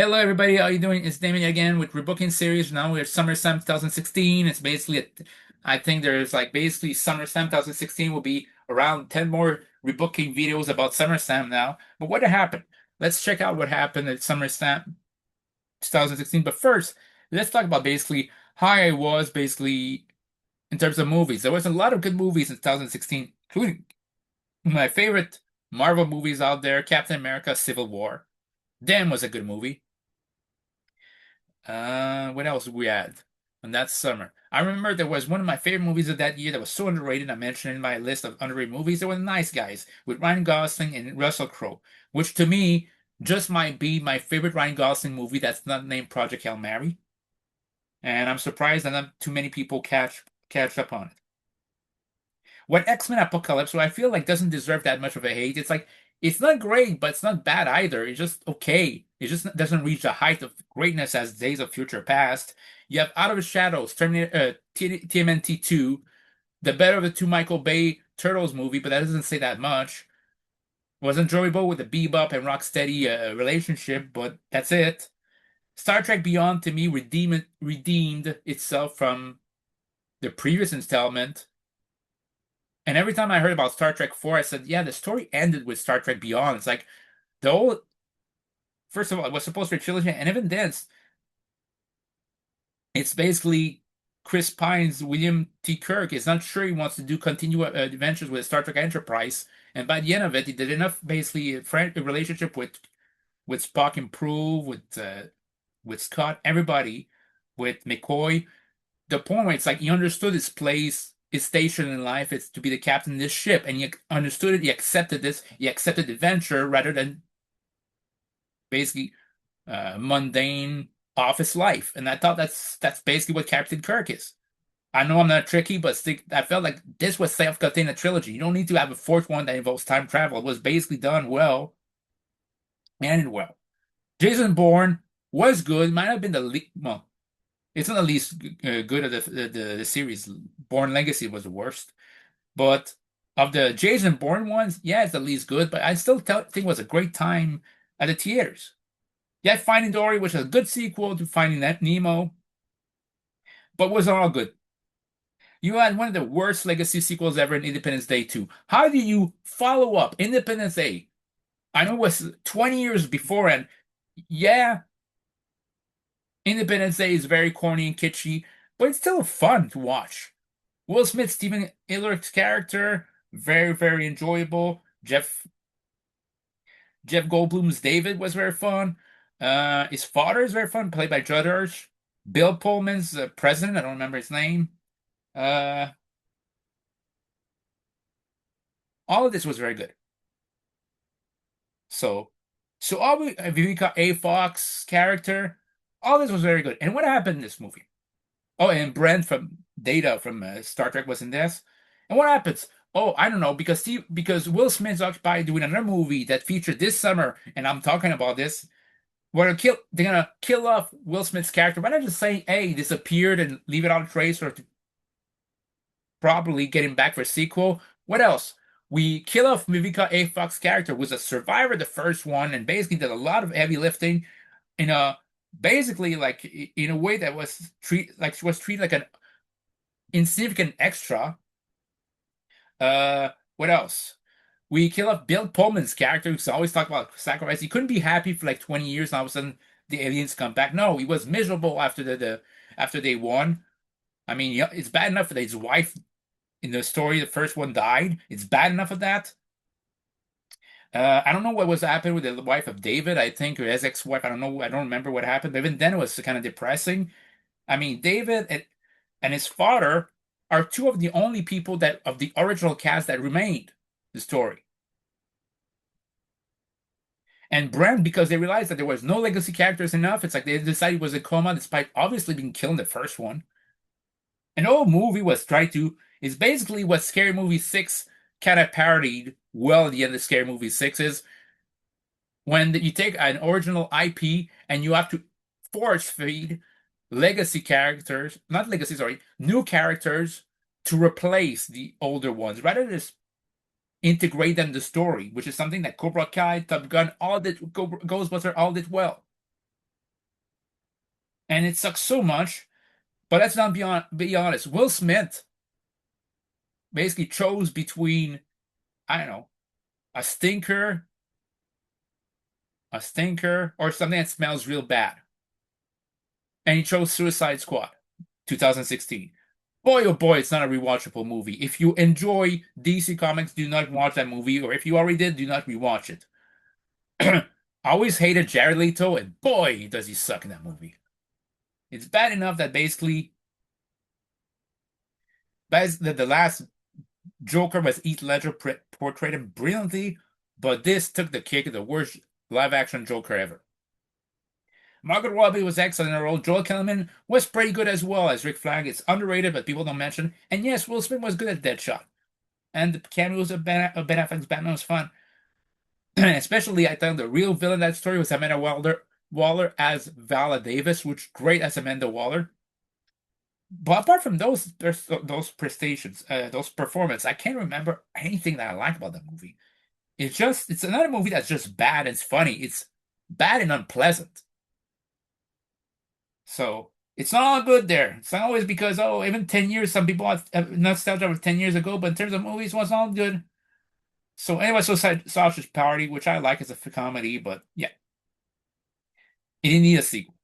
Hello, everybody. How you doing? It's Damon again with Rebooking series. Now we're at SummerSlam 2016. It's basically, I think there's like basically SummerSlam 2016 will be around 10 more rebooking videos about SummerSlam now. But what happened? Let's check out what happened at SummerSlam 2016. But first, let's talk about basically how I was basically in terms of movies. There was a lot of good movies in 2016, including my favorite Marvel movies out there, Captain America: Civil War. Damn was a good movie. What else we had on that summer? I remember there was one of my favorite movies of that year that was so underrated. I mentioned in my list of underrated movies. There were Nice Guys with Ryan Gosling and Russell Crowe, which to me just might be my favorite Ryan Gosling movie that's not named Project Hail Mary. And I'm surprised that not too many people catch up on it. What X-Men Apocalypse, what I feel like doesn't deserve that much of a hate. It's like it's not great, but it's not bad either. It's just okay. It just doesn't reach the height of greatness as Days of Future Past. You have Out of the Shadows, Terminator, TMNT 2, the better of the two Michael Bay Turtles movie, but that doesn't say that much. Was enjoyable with the Bebop and Rocksteady relationship, but that's it. Star Trek Beyond to me redeemed itself from the previous installment. And every time I heard about Star Trek 4, I said, yeah, the story ended with Star Trek Beyond. It's like the whole, first of all, it was supposed to be a trilogy, and even then, it's basically Chris Pine's William T. Kirk is not sure he wants to do continue adventures with Star Trek Enterprise. And by the end of it, he did enough basically a relationship with Spock improve, with Scott, everybody, with McCoy. The point where it's like he understood his place, his station in life is to be the captain of this ship, and he understood it. He accepted this. He accepted adventure rather than basically mundane office life. And I thought that's basically what Captain Kirk is. I know I'm not tricky, but I felt like this was self-contained a trilogy. You don't need to have a fourth one that involves time travel. It was basically done well and ended well. Jason Bourne was good. Might have been the least. Well, it's not the least good of the series. Bourne Legacy was the worst, but of the Jason Bourne ones, yeah, it's the least good. But I still think it was a great time at the theaters. Yeah, Finding Dory, which is a good sequel to Finding Nemo, but wasn't all good. You had one of the worst legacy sequels ever in Independence Day 2. How do you follow up Independence Day? I know it was 20 years before, and yeah, Independence Day is very corny and kitschy, but it's still fun to watch. Will Smith, Stephen Hiller's character, very, very enjoyable. Jeff Goldblum's David was very fun. His father is very fun, played by Judd Hirsch. Bill Pullman's president, I don't remember his name. Uh, all of this was very good. So, so all Vivica A. Fox character, all this was very good. And what happened in this movie? Oh, and Brent from Data from Star Trek was in this. And what happens? Oh, I don't know because Will Smith's occupied doing another movie that featured this summer, and I'm talking about this. They're gonna kill off Will Smith's character. Why not just say, hey, he disappeared and leave it on trace or to probably get him back for a sequel? What else? We kill off Vivica A. Fox character, who was a survivor the first one, and basically did a lot of heavy lifting in a basically like in a way that was she was treated like an insignificant extra. What else? We kill off Bill Pullman's character, who's always talked about sacrifice. He couldn't be happy for like 20 years, and all of a sudden the aliens come back. No, he was miserable after after they won. I mean, yeah, it's bad enough that his wife in the story, the first one died. It's bad enough of that. I don't know what was happening with the wife of David, I think, or his ex-wife. I don't know. I don't remember what happened. But even then, it was kind of depressing. I mean, David and his father are two of the only people that of the original cast that remained the story. And Brent, because they realized that there was no legacy characters enough, it's like they decided it was a coma, despite obviously being killed in the first one. And the whole movie was tried to is basically what Scary Movie 6 kind of parodied well at the end of Scary Movie 6 is when you take an original IP and you have to force feed legacy characters, not legacy, sorry, new characters to replace the older ones, rather than just integrate them in the story, which is something that Cobra Kai, Top Gun, all did Ghostbuster all did well. and it sucks so much. But let's not be honest. Will Smith basically chose between, I don't know, a stinker, or something that smells real bad, and he chose Suicide Squad, 2016. Boy, oh boy, it's not a rewatchable movie. If you enjoy DC Comics, do not watch that movie, or if you already did, do not rewatch it. I always hated Jared Leto, and boy, does he suck in that movie. It's bad enough that basically the last Joker was Heath Ledger portrayed him brilliantly, but this took the cake of the worst live action Joker ever. Margot Robbie was excellent in her role. Joel Kinnaman was pretty good as well as Rick Flag. It's underrated, but people don't mention. And yes, Will Smith was good at Deadshot. And the cameos of Ben Affleck's Batman was fun. Especially, I thought the real villain of that story was Amanda Waller as Vala Davis, which great as Amanda Waller. But apart from those prestations, those performances, I can't remember anything that I like about that movie. It's another movie that's just bad and it's funny. It's bad and unpleasant. So it's not all good there. It's not always because, oh, even 10 years, some people have nostalgia of 10 years ago, but in terms of movies, it wasn't all good. So anyway, so Sausage Party, which I like as a comedy, but yeah, it didn't need a sequel.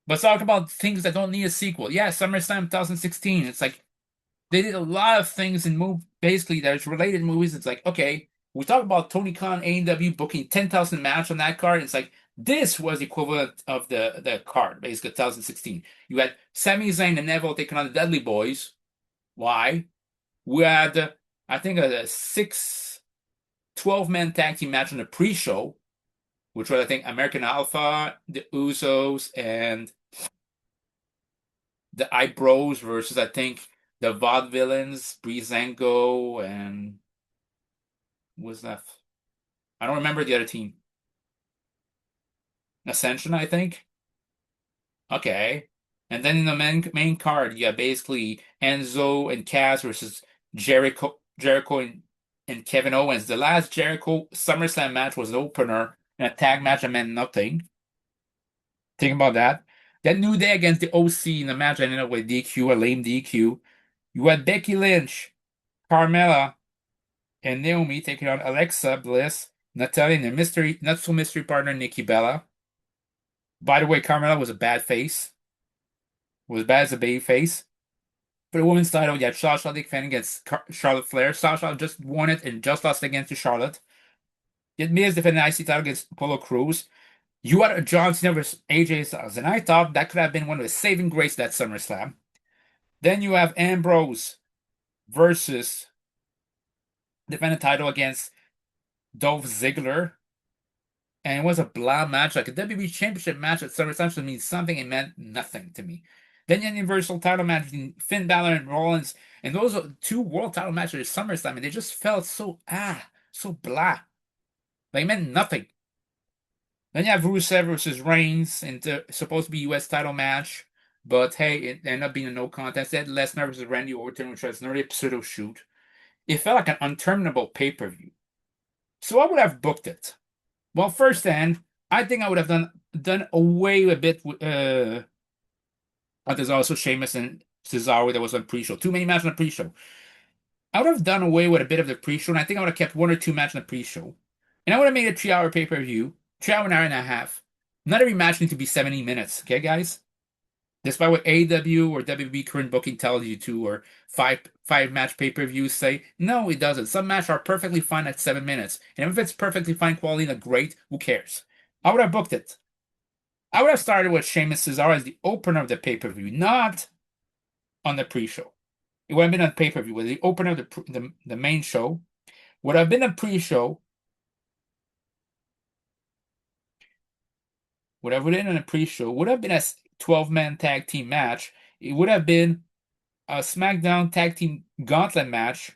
Let's talk about things that don't need a sequel. Yeah, SummerSlam 2016. It's like they did a lot of things in basically there's related movies. It's like, okay, we talk about Tony Khan AEW booking 10,000 match on that card. It's like this was the equivalent of the card, basically 2016. You had Sami Zayn and Neville taking on the Dudley Boys. Why? We had I think a 12-man tag team match on the pre-show, which was I think American Alpha, the Usos, and the Eyebrows versus I think the Vaudevillains, Breezango, and who was that? I don't remember the other team. Ascension, I think. Okay. And then in the main card, you have basically Enzo and Cass versus Jericho and Kevin Owens. The last Jericho SummerSlam match was the opener, and a tag match that meant nothing. Think about that. That New Day against the OC in the match ended up with DQ, a lame DQ. You had Becky Lynch, Carmella, and Naomi taking on Alexa Bliss, Natalia, and the not so mystery partner Nikki Bella. By the way, Carmella was a bad face. Was bad as a baby face. For the women's title, you had Sasha defending against Charlotte Flair. Sasha just won it and just lost against Charlotte. You had Miz defending the IC title against Apollo Crews. You had a John Cena versus AJ Styles, and I thought that could have been one of the saving grace of that SummerSlam. Then you have Ambrose versus defending the title against Dolph Ziggler. And it was a blah match, like a WWE Championship match at SummerSlam should mean something. It meant nothing to me. Then you had Universal title match between Finn Balor and Rollins. And those are two world title matches at SummerSlam, and they just felt so blah. Like it meant nothing. Then you have Rusev versus Reigns, and supposed to be US title match. But hey, it ended up being a no contest. They had Lesnar versus Randy Orton, which was another pseudo shoot. It felt like an interminable pay-per-view. So I would have booked it. Well, first then, I think I would have done away a bit with there's also Sheamus and Cesaro that was on pre-show. Too many matches on the pre-show. I would have done away with a bit of the pre-show, and I think I would have kept one or two matches on the pre-show. And I would have made a 3-hour pay-per-view, 3 hour, an hour and a half. Not every match needs to be 70 minutes, okay, guys? Despite what AEW or WB current booking tells you to, or five match pay-per-views say, no, it doesn't. Some matches are perfectly fine at 7 minutes. And if it's perfectly fine quality and great, who cares? I would have booked it. I would have started with Sheamus Cesaro as the opener of the pay-per-view, not on the pre-show. It would have been on pay-per-view, with the opener of the main show. Would have been a pre-show. Would have been on a pre-show. Would have been a 12-man tag team match. It would have been a SmackDown tag team gauntlet match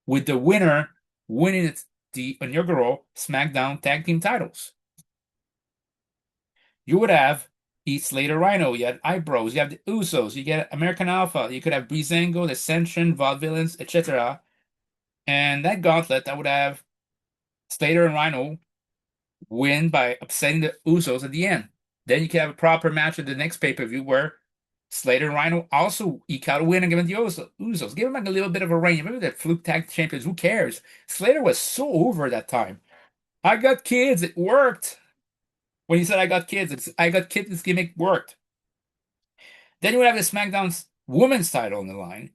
with the winner winning the inaugural SmackDown tag team titles. You would have Heath Slater Rhino, you had Eyebrows, you have the Usos, you get American Alpha, you could have Breezango, the Ascension, Vaudevillains, etc. And that gauntlet, that would have Slater and Rhino win by upsetting the Usos at the end. Then you can have a proper match at the next pay-per-view where Slater and Rhino also eke out a win against the Usos. Give them like a little bit of a reign. Maybe they're fluke tag champions. Who cares? Slater was so over that time. I got kids. It worked. When he said I got kids, I got kids. This gimmick worked. Then you would have the SmackDown's women's title on the line.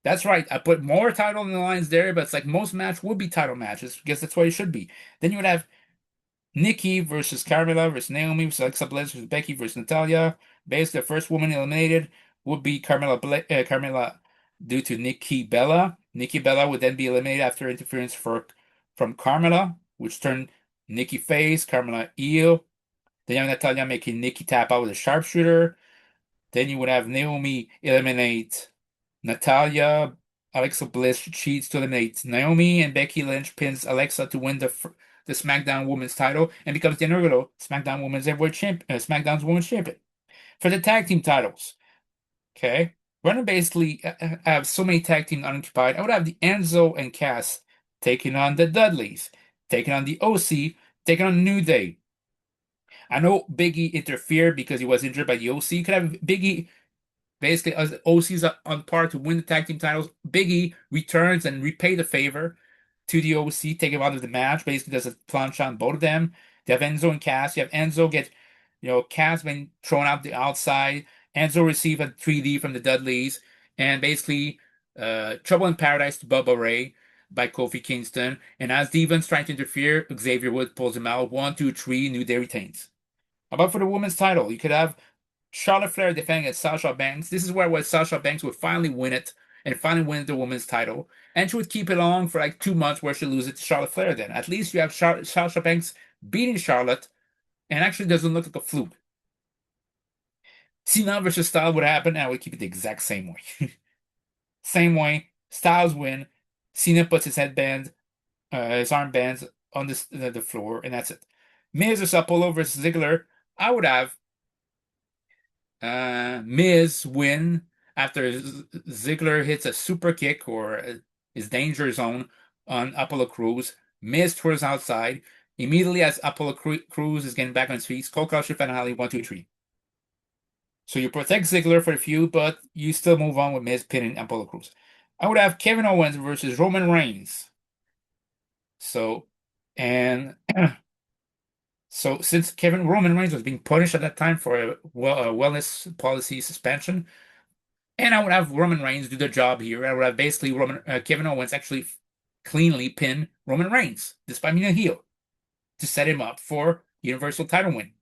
That's right. I put more title on the lines there, but it's like most match would be title matches. I guess that's what it should be. Then you would have Nikki versus Carmella versus Naomi versus Alexa Bliss versus Becky versus Natalia. Basically, the first woman eliminated would be Carmella due to Nikki Bella. Nikki Bella would then be eliminated after interference from Carmella, which turned Nikki face, Carmella heel. Then you have Natalia making Nikki tap out with a sharpshooter. Then you would have Naomi eliminate Natalia. Alexa Bliss cheats to eliminate Naomi, and Becky Lynch pins Alexa to win the SmackDown Women's title and becomes the inaugural SmackDown Women's Heavyweight Champion, SmackDown's Women's Champion. For the tag team titles, okay, we're gonna basically have so many tag teams unoccupied. I would have the Enzo and Cass taking on the Dudleys, taking on the OC, taking on New Day. I know Big E interfered because he was injured by the OC. You could have Big E basically as OC's on par to win the tag team titles. Big E returns and repay the favor to the OC, take him out of the match. Basically, does a plancha on both of them. They have Enzo and Cass. You have Enzo get, Cass being thrown out the outside. Enzo receive a 3D from the Dudleys, and basically, Trouble in Paradise to Bubba Ray by Kofi Kingston. And as Devon's trying to interfere, Xavier Woods pulls him out. 1, 2, 3. New Day retains. How about for the women's title? You could have Charlotte Flair defending against Sasha Banks. This is where Sasha Banks would finally win it and finally win the women's title. And she would keep it on for like 2 months where she loses it to Charlotte Flair then. At least you have Sasha Banks beating Charlotte and actually doesn't look like a fluke. Cena versus Styles would happen and I would keep it the exact same way. Same way. Styles win. Cena puts his his armbands on the floor, and that's it. Miz versus Apollo versus Ziggler. I would have Miz win after Ziggler hits a super kick or his danger zone on Apollo Crews. Miz twirls outside. Immediately as Apollo Crews is getting back on his feet, Skull Crusher finale 1, 2, 3. So you protect Ziggler for a few, but you still move on with Miz pinning Apollo Crews. I would have Kevin Owens versus Roman Reigns. So, and so since Roman Reigns was being punished at that time for a wellness policy suspension, and I would have Roman Reigns do the job here. I would have basically Kevin Owens actually cleanly pin Roman Reigns, despite being a heel, to set him up for Universal title win.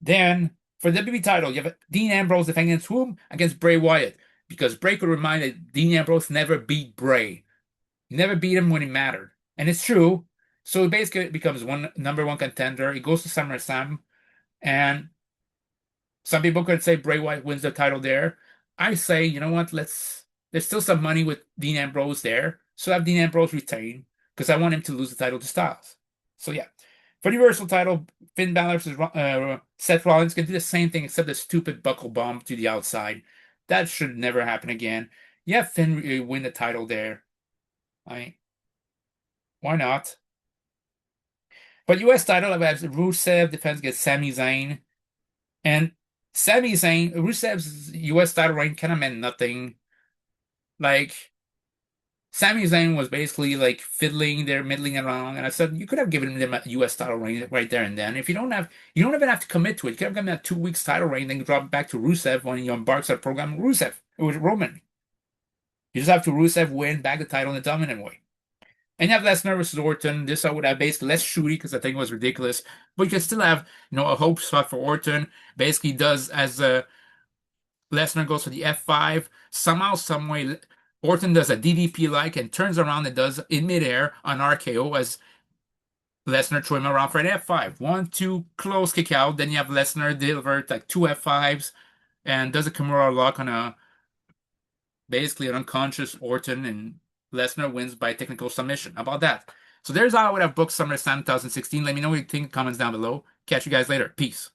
Then for the WWE title, you have Dean Ambrose defending against whom? Against Bray Wyatt, because Bray could remind that Dean Ambrose never beat Bray. He never beat him when it mattered, and it's true. So he basically becomes number one contender. He goes to SummerSlam, and some people could say Bray Wyatt wins the title there. I say, you know what? There's still some money with Dean Ambrose there, so have Dean Ambrose retain because I want him to lose the title to Styles. So yeah, for the Universal title, Finn Balor versus Seth Rollins can do the same thing except the stupid buckle bomb to the outside. That should never happen again. Yeah, Finn win the title there. Why not? But U.S. title, I have Rusev defense against Sami Zayn. And Sami Zayn, Rusev's U.S. title reign kind of meant nothing. Like, Sami Zayn was basically like fiddling there, middling around. And I said, you could have given them a U.S. title reign right there and then. If you don't even have to commit to it. You could have given them a 2 weeks title reign, then drop it back to Rusev when he embarks on a program with Rusev. It was Roman. You just have to Rusev win back the title in a dominant way. And you have Lesnar versus Orton. This I would have basically less shooty because I think it was ridiculous. But you can still have, a hope spot for Orton. Basically does as Lesnar goes for the F5. Somehow, someway, Orton does a DDP-like and turns around and does in midair on RKO as Lesnar throw him around for an F5. 1, 2, close kick out. Then you have Lesnar deliver like 2 F5s and does a Kimura lock on basically an unconscious Orton, and Lesnar wins by technical submission. How about that? So there's how I would have booked SummerSlam 2016. Let me know what you think in the comments down below. Catch you guys later. Peace.